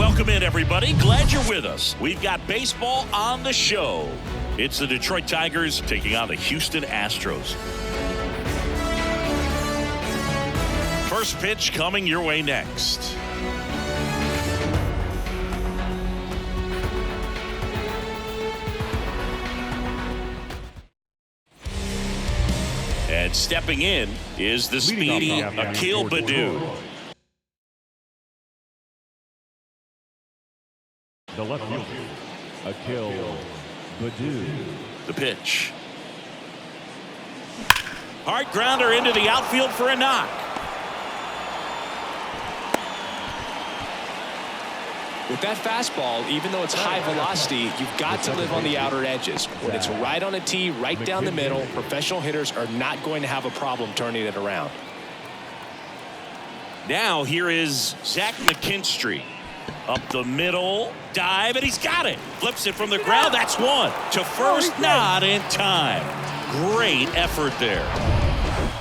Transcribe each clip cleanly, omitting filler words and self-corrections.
Welcome in, everybody. Glad you're with us. We've got baseball on the show. It's the Detroit Tigers taking on the Houston Astros. First pitch coming your way next. And stepping in is the speedy Akil Baddoo. The left fielder, Akil Baddoo. The pitch. Hard grounder into the outfield for a knock. With that fastball, even though it's high velocity, you've got to live on the outer edges. When it's right on a tee, right down the middle, professional hitters are not going to have a problem turning it around. Now here is Zach McKinstry. Up the middle, dive, and he's got it. Flips it from the ground. That's one. To first, not in time. Great effort there.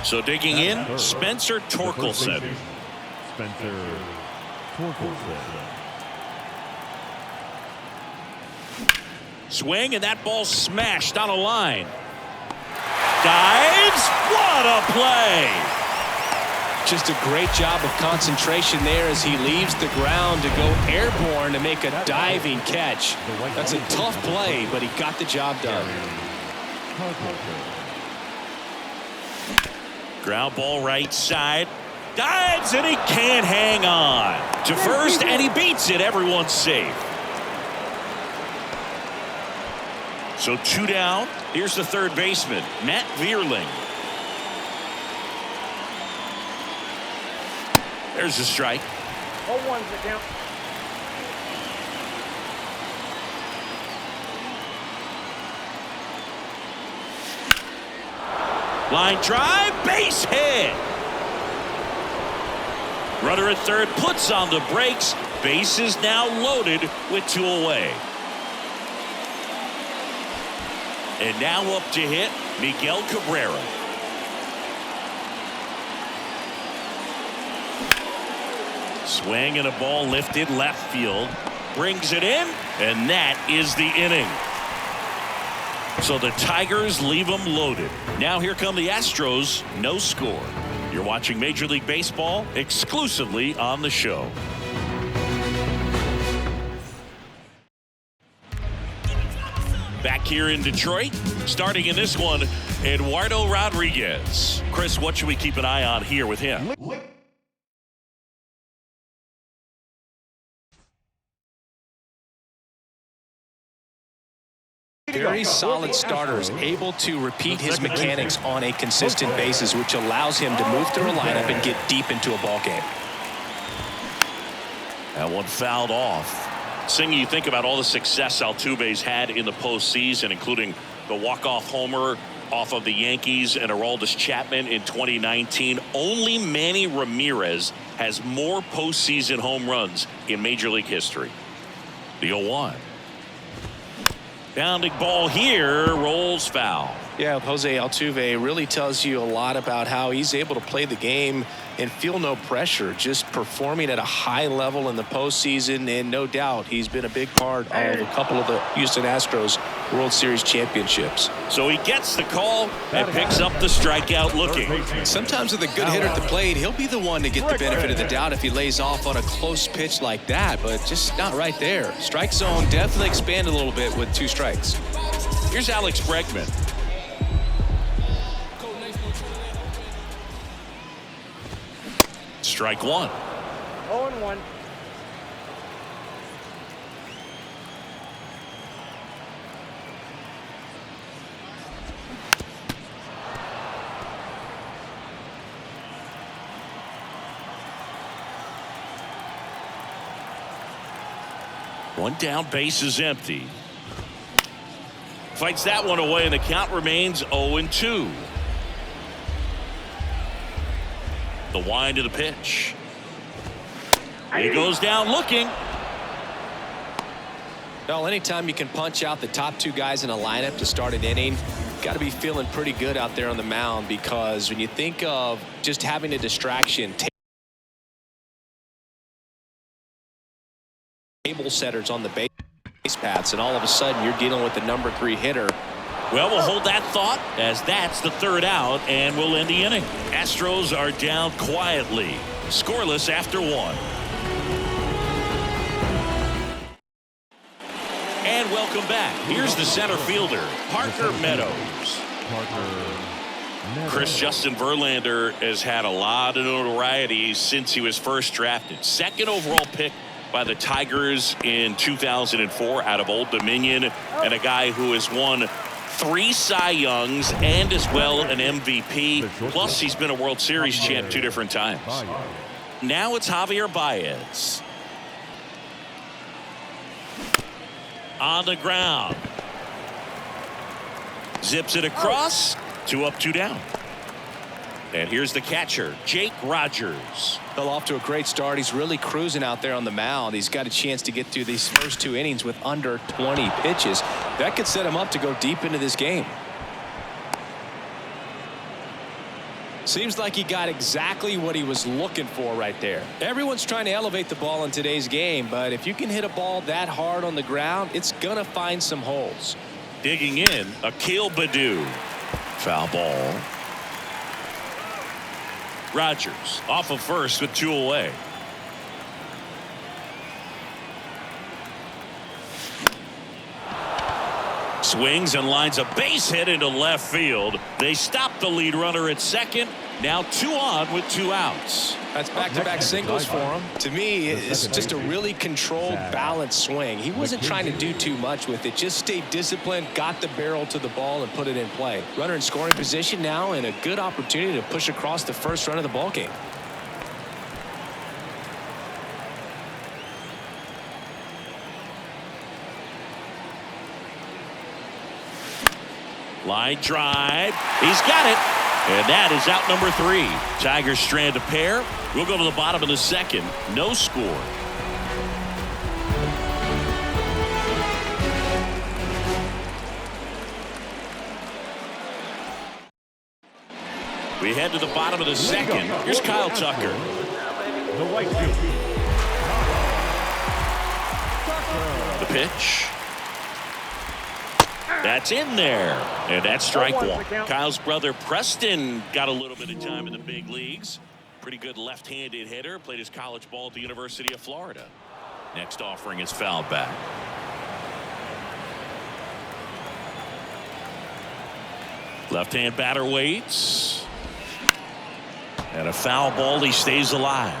So digging in, Spencer Torkelson. Spencer Torkelson. Swing, and that ball smashed on a line. Dives. What a play. Just a great job of concentration there as he leaves the ground to go airborne to make a diving catch. That's a tough play, but he got the job done. Ground ball right side. Dives, and he can't hang on. To first, and he beats it. Everyone's safe. So two down. Here's the third baseman, Matt Vierling. There's a strike. 0-1's the count. Line drive, base hit. Runner at third puts on the brakes. Base is now loaded with two away. And now up to hit Miguel Cabrera. Swing and a ball lifted left field. Brings it in, and that is the inning. So the Tigers leave them loaded. Now here come the Astros, no score. You're watching Major League Baseball exclusively on the show. Back here in Detroit, starting in this one, Eduardo Rodriguez. Chris, what should we keep an eye on here with him? Very solid starters, able to repeat his mechanics on a consistent basis, which allows him to move through a lineup and get deep into a ball game. That one fouled off. Singh, you think about all the success Altuve's had in the postseason, including the walk-off homer off of the Yankees and Aroldis Chapman in 2019. Only Manny Ramirez has more postseason home runs in Major League history. The 0-1. Bounding ball here, rolls foul. Yeah, Jose Altuve really tells you a lot about how he's able to play the game and feel no pressure, just performing at a high level in the postseason, and no doubt he's been a big part of a couple of the Houston Astros World Series championships. So he gets the call and picks up the strikeout looking. Sometimes with a good hitter at the plate, he'll be the one to get the benefit of the doubt if he lays off on a close pitch like that, but just not right there. Strike zone definitely expanded a little bit with two strikes. Here's Alex Bregman. Strike one. 0-1. One down, base is empty. Fights that one away, and the count remains 0-2. The wind of the pitch. He goes down looking. Well, anytime you can punch out the top two guys in a lineup to start an inning, got to be feeling pretty good out there on the mound, because when you think of just having a distraction, table setters on the base paths, and all of a sudden you're dealing with the number 3 hitter. Well, we'll hold that thought as that's the 3rd out, and we'll end the inning. Astros are down quietly, scoreless after 1. And welcome back. Here's the center fielder, Parker Meadows. Chris Justin Verlander has had a lot of notoriety since he was first drafted. 2nd overall pick by the Tigers in 2004 out of Old Dominion, and a guy who has won 3 Cy Youngs and as well an MVP. Plus he's been a World Series champ 2 different times. Now it's Javier Baez. On the ground. Zips it across. 2 up, 2 down. And here's the catcher, Jake Rogers. Fell off to a great start. He's really cruising out there on the mound. He's got a chance to get through these first 2 innings with under 20 pitches. That could set him up to go deep into this game. Seems like he got exactly what he was looking for right there. Everyone's trying to elevate the ball in today's game, but if you can hit a ball that hard on the ground, it's going to find some holes. Digging in, Akil Baddoo. Foul ball. Rogers off of first with 2 away. Swings and lines a base hit into left field. They stop the lead runner at second. Now 2 on with 2 outs. That's back-to-back singles for him. To me, it's just a really controlled, balanced swing. He wasn't trying to do too much with it. Just stayed disciplined, got the barrel to the ball, and put it in play. Runner in scoring position now, and a good opportunity to push across the first run of the ball game. Line drive. He's got it. And that is out number 3. Tigers strand a pair. We'll go to the bottom of the 2nd. No score. We head to the bottom of the 2nd. Here's Kyle Tucker. The right field. The pitch. That's in there. And that's strike 1. Kyle's brother Preston got a little bit of time in the big leagues. Pretty good left-handed hitter. Played his college ball at the University of Florida. Next offering is fouled back. Left-hand batter waits. And a foul ball. He stays alive.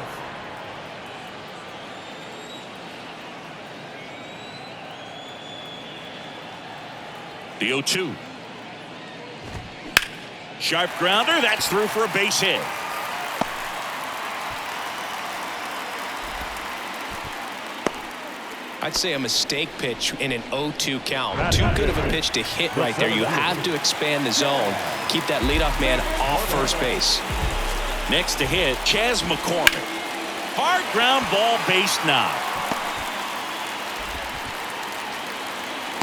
The 0-2. Sharp grounder. That's through for a base hit. I'd say a mistake pitch in an 0-2 count. Too good of a pitch to hit right there. You have to expand the zone. Keep that leadoff man off first base. Next to hit, Chas McCormick. Hard ground ball, base knock.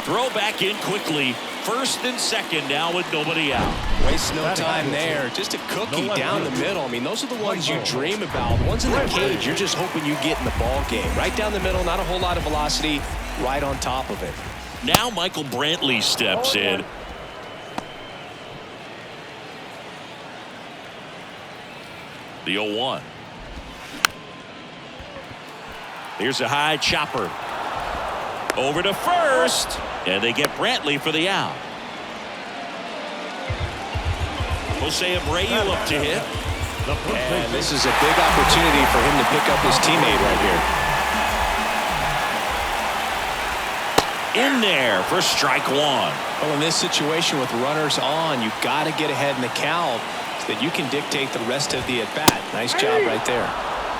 Throw back in quickly. 1st and 2nd now with nobody out. Waste no time there. Just a cookie down the middle. I mean, those are the ones you dream about. The ones in the cage, you're just hoping you get in the ball game. Right down the middle, not a whole lot of velocity, right on top of it. Now Michael Brantley steps in. The 0-1. Here's a high chopper. Over to first. And they get Brantley for the out. Jose Abreu up to hit. And this is a big opportunity for him to pick up his teammate right here. In there for strike 1. Well, in this situation with runners on, you've got to get ahead in the count so that you can dictate the rest of the at-bat. Nice job right there.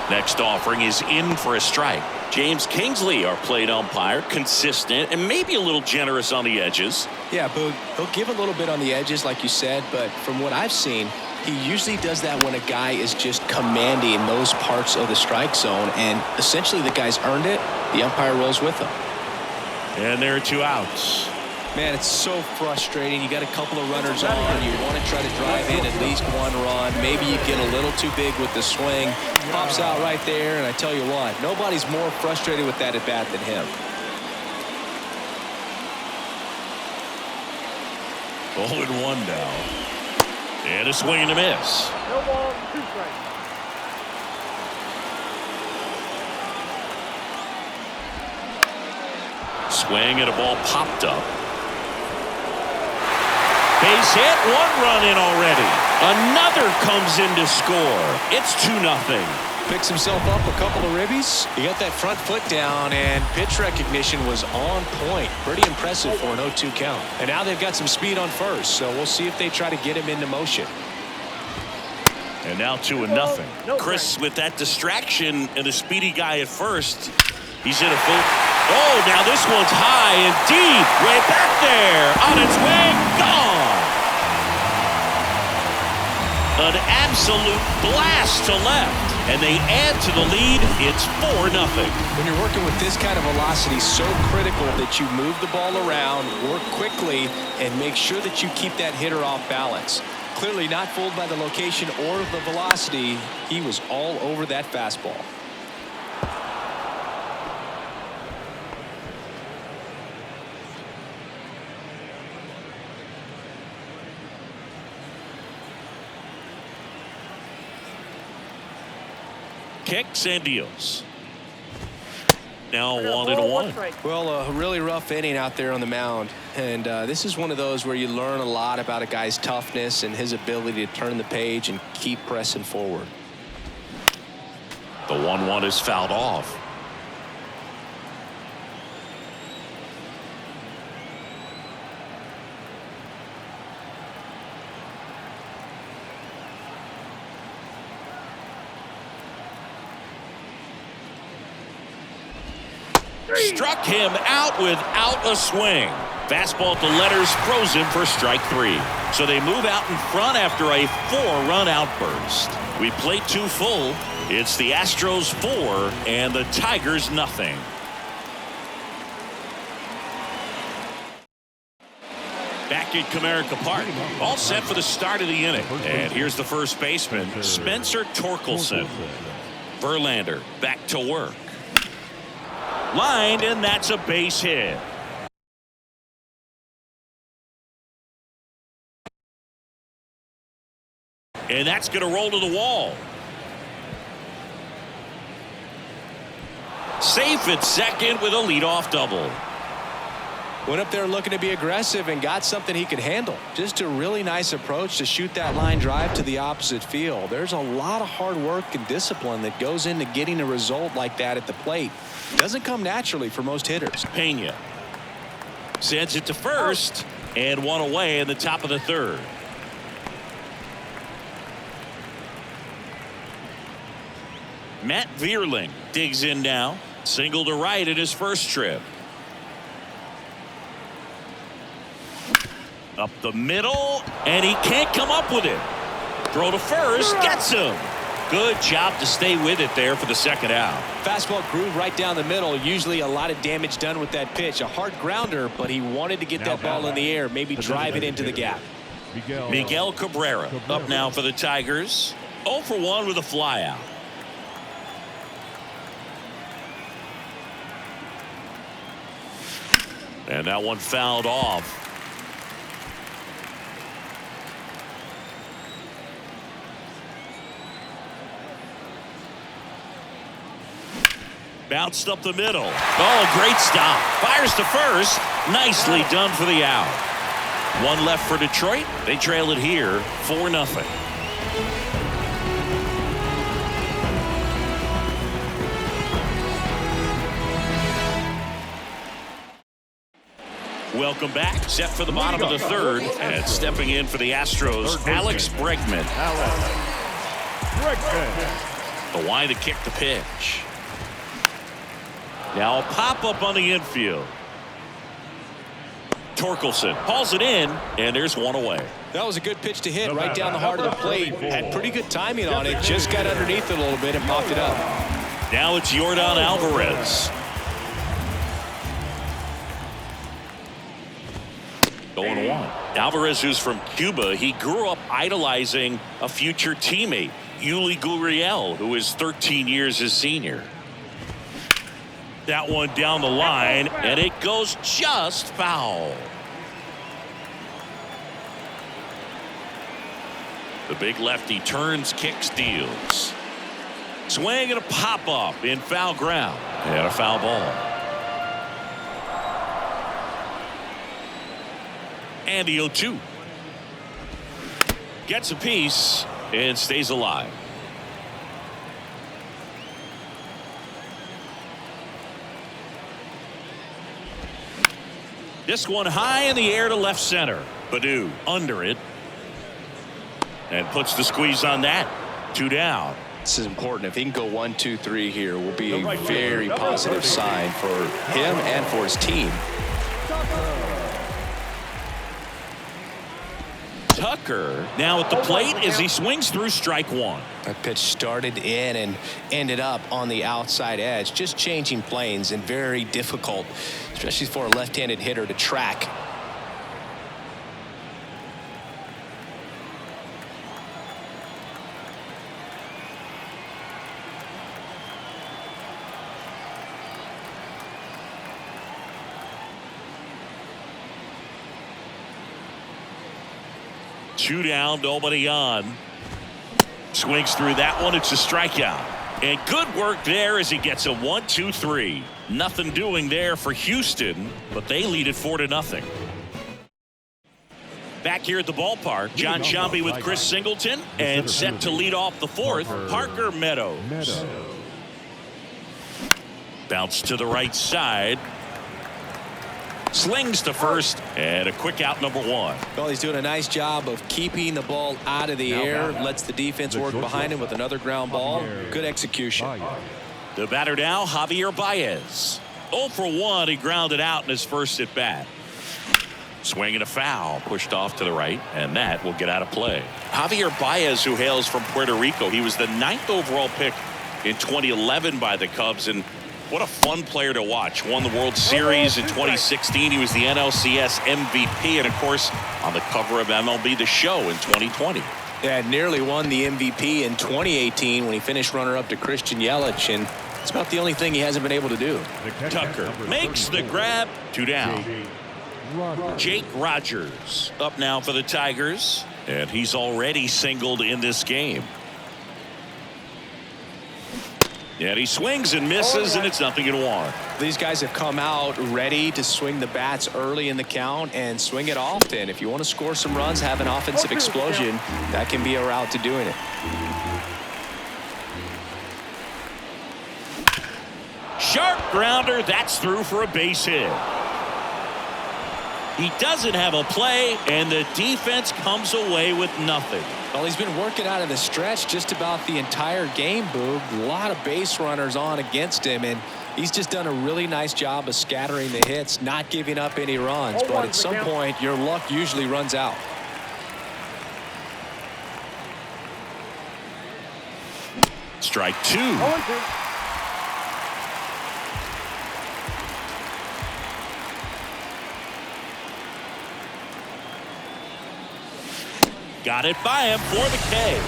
Next offering is in for a strike. James Kingsley, our plate umpire, consistent and maybe a little generous on the edges. Yeah, Boog, he'll give a little bit on the edges, like you said, but from what I've seen, he usually does that when a guy is just commanding those parts of the strike zone, and essentially the guy's earned it. The umpire rolls with him. And there are 2 outs. Man, it's so frustrating. You got a couple of runners on. You want to try to drive in at least one run. Maybe you get a little too big with the swing. Pops out right there, and I tell you what, nobody's more frustrated with that at bat than him. 0-1 now. And a swing and a miss. No ball, 2 strikes. Swing and a ball popped up. Base hit, 1 run in already. Another comes in to score. It's 2-0. Picks himself up a couple of ribbies. He got that front foot down, and pitch recognition was on point. Pretty impressive for an 0-2 count. And now they've got some speed on first, so we'll see if they try to get him into motion. And now 2-0. Chris, with that distraction and a speedy guy at first, he's in a full. Oh, now this one's high and deep. Way back there. On its way. Gone. An absolute blast to left. And they add to the lead. It's 4-0. When you're working with this kind of velocity, so critical that you move the ball around, work quickly, and make sure that you keep that hitter off balance. Clearly not fooled by the location or the velocity. He was all over that fastball. Kicks and deals. Now 1-1. Well, a really rough inning out there on the mound. And this is one of those where you learn a lot about a guy's toughness and his ability to turn the page and keep pressing forward. The 1-1 is fouled off. Struck him out without a swing. Fastball at the letters, frozen for strike 3. So they move out in front after a 4-run outburst. We played 2 full. It's the Astros 4 and the Tigers nothing. Back at Comerica Park, all set for the start of the inning. And here's the first baseman, Spencer Torkelson. Verlander back to work. Lined, and that's a base hit. And that's going to roll to the wall. Safe at second with a leadoff double. Went up there looking to be aggressive and got something he could handle. Just a really nice approach to shoot that line drive to the opposite field. There's a lot of hard work and discipline that goes into getting a result like that at the plate. Doesn't come naturally for most hitters. Pena sends it to first, and 1 away in the top of the 3rd. Matt Vierling digs in now. Single to right in his first trip. Up the middle, and he can't come up with it. Throw to first, gets him. Good job to stay with it there for the second out. Fastball groove right down the middle. Usually a lot of damage done with that pitch. A hard grounder, but he wanted to get that ball in the air, maybe drive it into the gap. Miguel Cabrera up now for the Tigers. 0 for 1 with a flyout. And that one fouled off. Bounced up the middle. Oh, great stop. Fires to first. Nicely done for the out. 1 left for Detroit. They trail it here 4-0. Welcome back. Set for the bottom of the 3rd. And stepping in for the Astros, Alex Bregman. The line to kick the pitch. Now a pop-up on the infield. Torkelson hauls it in, and there's 1 away. That was a good pitch to hit right down the heart of the plate. Had pretty good timing on it. Just got underneath it a little bit and popped it up. Now it's Yordan Alvarez. 0-1. Alvarez, who's from Cuba, he grew up idolizing a future teammate, Yuli Gurriel, who is 13 years his senior. That one down the line, and it goes just foul. The big lefty turns, kicks, deals. Swing and a pop up in foul ground. And a foul ball. And the 0-2. Gets a piece and stays alive. This one high in the air to left center. Baddoo under it. And puts the squeeze on that. 2 down. This is important. If he can go 1, 2, 3 here, will be a very positive sign for him and for his team. Tucker now at the plate as he swings through strike 1. That pitch started in and ended up on the outside edge, just changing planes, and very difficult, especially for a left-handed hitter, to track. Two down, nobody on. Swings through that one. It's a strikeout. And good work there as he gets a 1, 2, 3. Nothing doing there for Houston, but they lead it 4-0. Back here at the ballpark, John Sciambi with Chris Singleton, and set to lead off the 4th, Parker Meadows. Bounce to the right side. Slings to first, and a quick out, number 1. Well, he's doing a nice job of keeping the ball out of the air, lets the defense work behind him with another ground ball. Good execution. The batter now, Javier Baez. 0 for 1, he grounded out in his first at bat. Swinging a foul, pushed off to the right, and that will get out of play. Javier Baez, who hails from Puerto Rico, he was the 9th overall pick in 2011 by the Cubs, and what a fun player to watch. Won the World Series in 2016. He was the NLCS MVP, and of course on the cover of MLB The Show in 2020. Yeah, nearly won the MVP in 2018 when he finished runner-up to Christian Yelich, and it's about the only thing he hasn't been able to do. Tucker makes the grab. 2 down. Jake Rogers up now for the Tigers, and he's already singled in this game. And he swings and misses, and it's 0-1. These guys have come out ready to swing the bats early in the count and swing it often. If you want to score some runs, have an offensive explosion, that can be a route to doing it. Sharp grounder, that's through for a base hit. He doesn't have a play, and the defense comes away with nothing. Well, he's been working out of the stretch just about the entire game, Boog. A lot of base runners on against him, and he's just done a really nice job of scattering the hits, not giving up any runs. But at some point, your luck usually runs out. Strike 2. Got it by him for the K.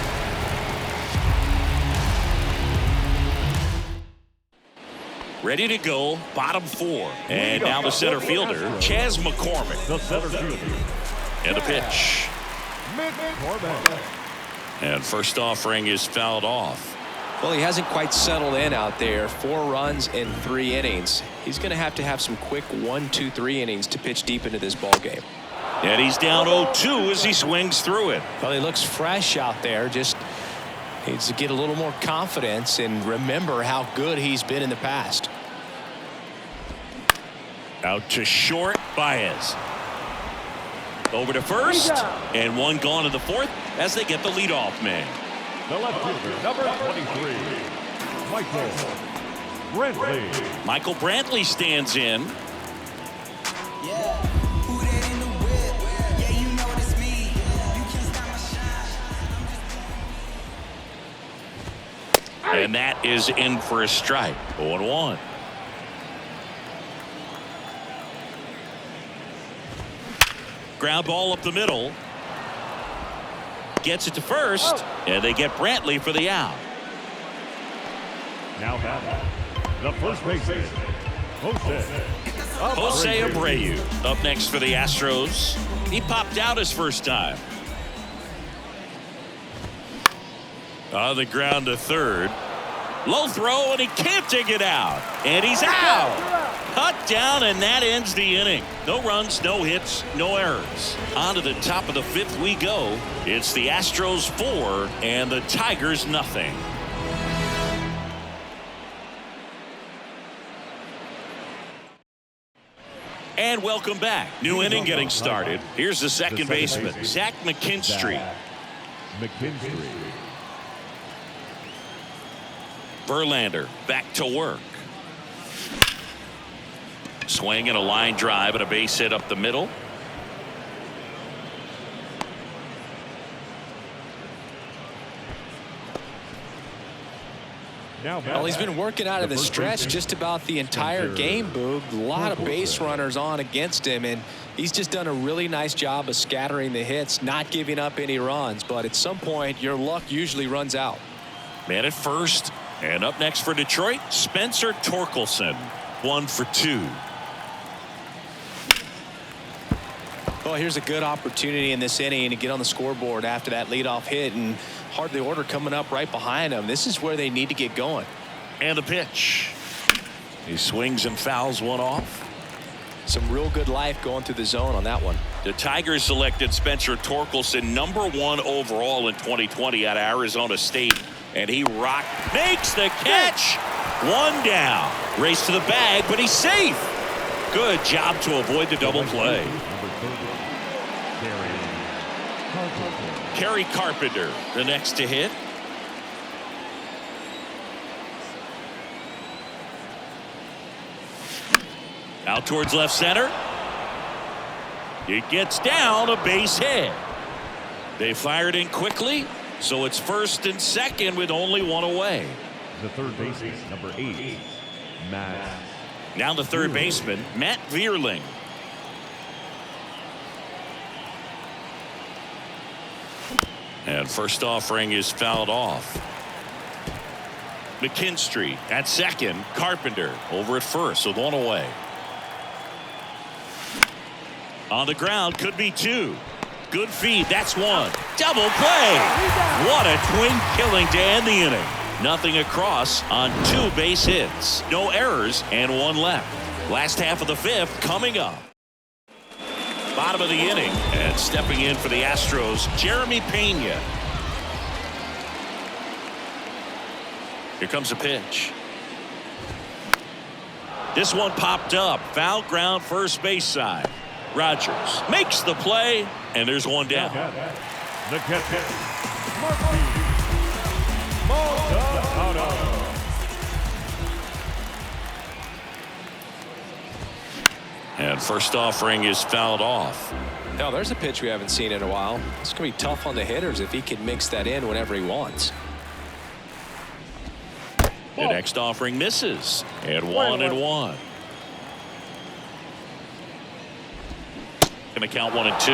Ready to go, bottom 4. And now the center fielder, Chas McCormick. The center fielder. And the pitch. And first offering is fouled off. Well, he hasn't quite settled in out there. 4 runs in 3 innings. He's going to have some quick 1, 2, 3 innings to pitch deep into this ball game. And he's down 0-2 as he swings through it. Well, he looks fresh out there. Just needs to get a little more confidence and remember how good he's been in the past. Out to short, Baez. Over to first, and one gone in the 4th as they get the leadoff man. The left fielder, number 23, Michael Brantley. Michael Brantley stands in. And that is in for a strike. 0-1. ground ball up the middle. Gets it to first, and they get Brantley for the out. Now batting, the first baseman, Jose Abreu up next for the Astros. He popped out his first time. On the ground to third. Low throw, and he can't dig it out. And he's out. Cut down, and that ends the inning. No runs, no hits, no errors. On to the top of the fifth we go. It's the Astros 4 and the Tigers nothing. And welcome back. New inning getting started. Here's the second baseman, Zach McKinstry. Verlander back to work. Swing and a line drive and a base hit up the middle. Well, he's been working out of the stretch just about the entire game, Boog. A lot of base runners on against him, and he's just done a really nice job of scattering the hits, not giving up any runs. But at some point, your luck usually runs out. Man at first, and up next for Detroit, Spencer Torkelson. 1 for 2. Well, here's a good opportunity in this inning to get on the scoreboard after that leadoff hit, and hardly order coming up right behind him. This is where they need to get going. And the pitch. He swings and fouls one off. Some real good life going through the zone on that one. The Tigers selected Spencer Torkelson #1 overall in 2020 out of Arizona State, and he makes the catch. One down. Race to the bag, but he's safe. Good job to avoid the double play. Kerry Carpenter, the next to hit. Out towards left center. It gets down, a base hit. They fired in quickly, so it's first and second with only one away. The third baseman, number 8, Matt. Now the third baseman, Matt Vierling. And first offering is fouled off. McKinstry at second. Carpenter over at first with one away. On the ground, could be 2. Good feed. That's 1. Double play. What a twin killing to end the inning. Nothing across on 2 base hits. No errors and 1 left. Last half of the fifth coming up. Bottom of the inning, and stepping in for the Astros, Jeremy Pena. Here comes a pitch. This one popped up. Foul ground, first base side. Rogers makes the play, and there's one down. The catcher, Maldonado. And first offering is fouled off. Now there's a pitch we haven't seen in a while. It's going to be tough on the hitters if he can mix that in whenever he wants. The next offering misses. And 1-1. Going to count 1 and 2.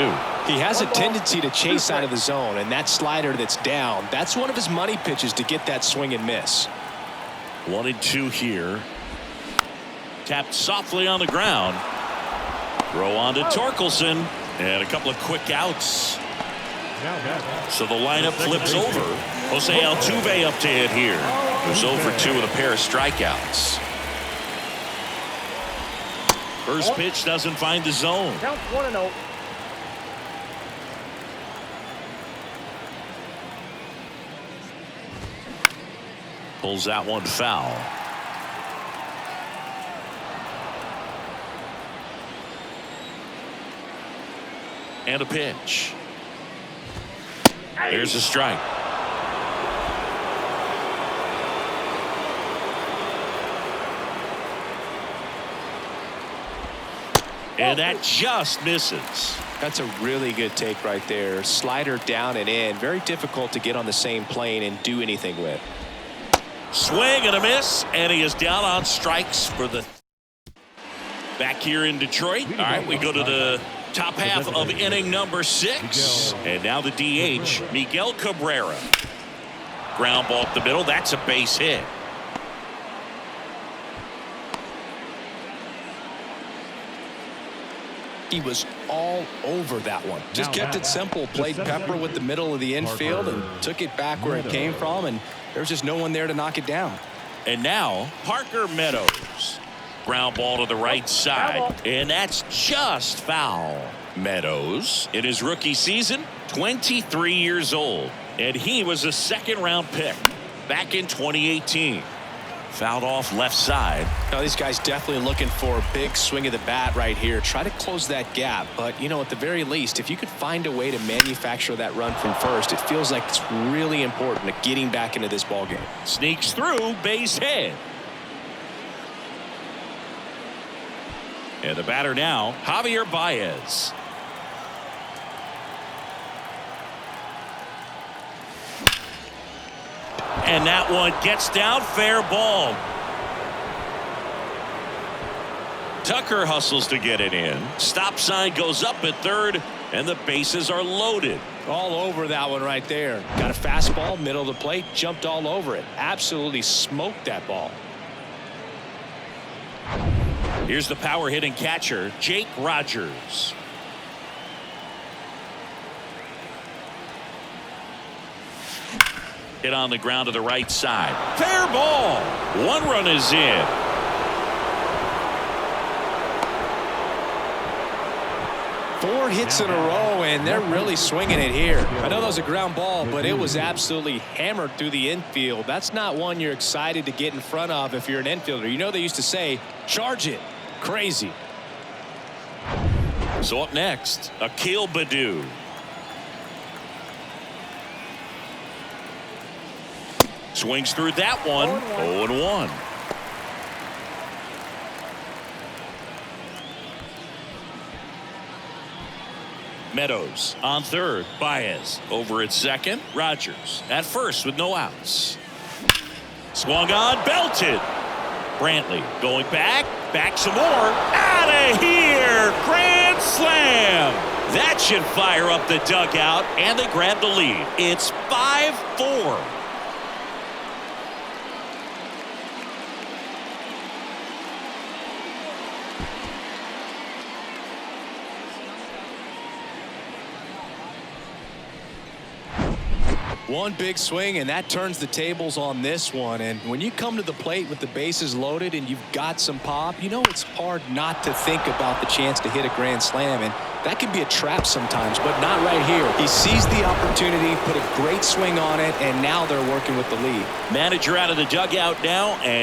He has a tendency to chase out of the zone, and that slider that's down, that's one of his money pitches to get that swing and miss. 1 and 2 here. Tapped softly on the ground. Throw on to Torkelson, and a couple of quick outs. So the lineup flips over. Jose Altuve up to hit here. Goes over 2 with a pair of strikeouts. First pitch doesn't find the zone. Count 1-0. Pulls that one foul. And a pitch. There's a strike. And that just misses. That's a really good take right there. Slider down and in. Very difficult to get on the same plane and do anything with. Swing and a miss, and he is down on strikes for the back here in Detroit. All right, we go to the Top half of inning number 6. And now the DH, Miguel Cabrera. Ground ball up the middle. That's a base hit. He was all over that one. Just kept it simple. Played pepper with the middle of the infield and took it back where it came from. And there was just no one there to knock it down. And now Parker Meadows. Ground ball to the right side. And that's just foul. Meadows, in his rookie season, 23 years old. And he was a second-round pick back in 2018. Fouled off left side. Now these guys definitely looking for a big swing of the bat right here. Try to close that gap. But, you know, at the very least, if you could find a way to manufacture that run from first, it feels like it's really important to getting back into this ball game. Sneaks through, base hit. And the batter now, Javier Baez. And that one gets down, fair ball. Tucker hustles to get it in. Stop sign goes up at third, and the bases are loaded. All over that one right there. Got a fastball, middle of the plate, jumped all over it. Absolutely smoked that ball. Here's the power hitting catcher, Jake Rogers. Hit on the ground to the right side. Fair ball. One run is in. Four hits in a row, and they're really swinging it here. I know that was a ground ball, but it was absolutely hammered through the infield. That's not one you're excited to get in front of if you're an infielder. You know they used to say, charge it. Crazy. So up next, Akil Baddoo. Swings through that one. 0-1. Meadows on third. Baez over at second. Rogers at first with no outs. Swung on, belted. Brantley going back some more. Out of here. Grand slam. That should fire up the dugout, and they grab the lead. It's 5-4. One big swing, and that turns the tables on this one. And when you come to the plate with the bases loaded and you've got some pop, you know it's hard not to think about the chance to hit a grand slam. And that can be a trap sometimes, but not right here. He seized the opportunity, put a great swing on it, and now they're working with the lead. Manager out of the dugout now, and